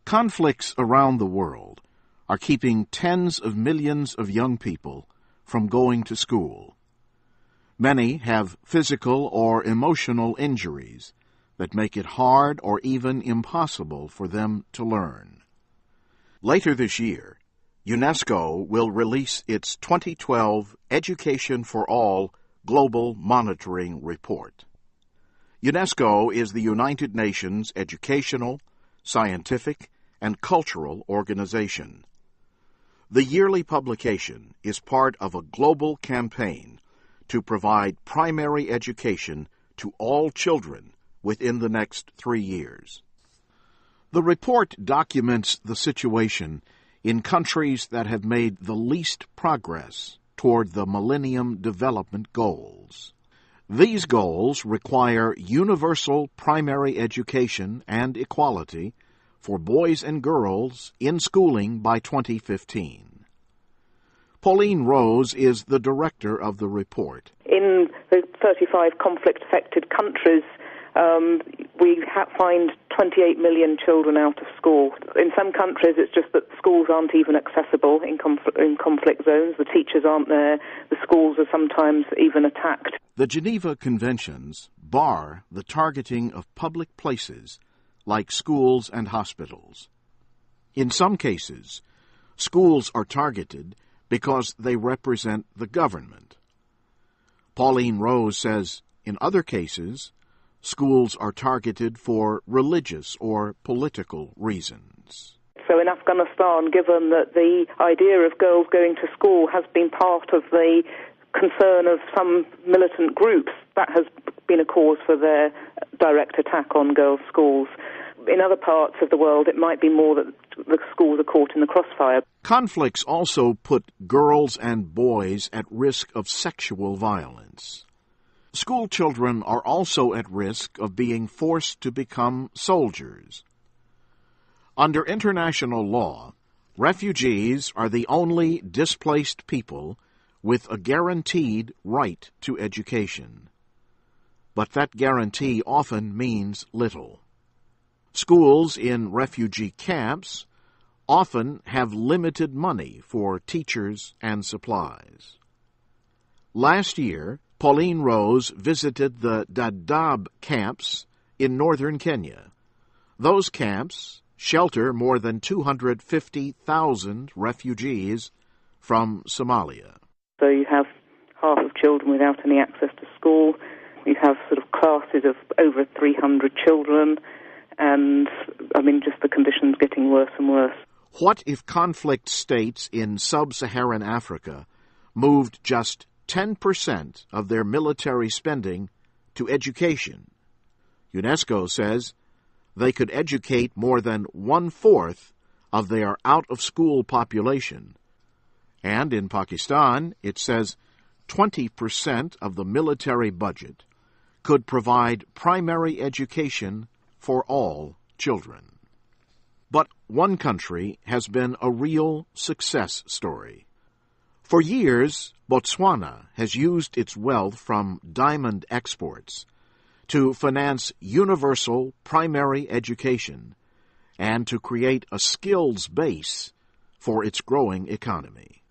Conflicts around the world are keeping tens of millions of young people from going to school. Many have physical or emotional injuries that make it hard or even impossible for them to learn. Later this year, UNESCO will release its 2012 Education for All Global Monitoring Report. UNESCO is the United Nations educational, scientific, and cultural organization. The yearly publication is part of a global campaign to provide primary education to all children within the next 3 years. The report documents the situation in countries that have made the least progress toward the Millennium Development Goals. These goals require universal primary education and equality for boys and girls in schooling by 2015. Pauline Rose is the director of the report. In the 35 conflict-affected countries, we find 28 million children out of school. In some countries, it's just that schools aren't even accessible in conflict zones. The teachers aren't there. The schools are sometimes even attacked. The Geneva Conventions bar the targeting of public places like schools and hospitals. In some cases, schools are targeted because they represent the government. Pauline Rose says in other cases, schools are targeted for religious or political reasons. So in Afghanistan, given that the idea of girls going to school has been part of the concern of some militant groups, that has been a cause for their direct attack on girls' schools. In other parts of the world, it might be more that the schools are caught in the crossfire. Conflicts also put girls and boys at risk of sexual violence. School children are also at risk of being forced to become soldiers. Under international law, refugees are the only displaced people with a guaranteed right to education. But that guarantee often means little. Schools in refugee camps often have limited money for teachers and supplies. Last year, Pauline Rose visited the Dadaab camps in northern Kenya. Those camps shelter more than 250,000 refugees from Somalia. So you have half of children without any access to school. You have sort of classes of over 300 children. And, just the conditions getting worse and worse. What if conflict states in sub-Saharan Africa moved just 10% of their military spending to education? UNESCO says they could educate more than 1/4 of their out-of-school population. And in Pakistan, it says 20% of the military budget could provide primary education for all children. But one country has been a real success story. For years, Botswana has used its wealth from diamond exports to finance universal primary education and to create a skills base for its growing economy.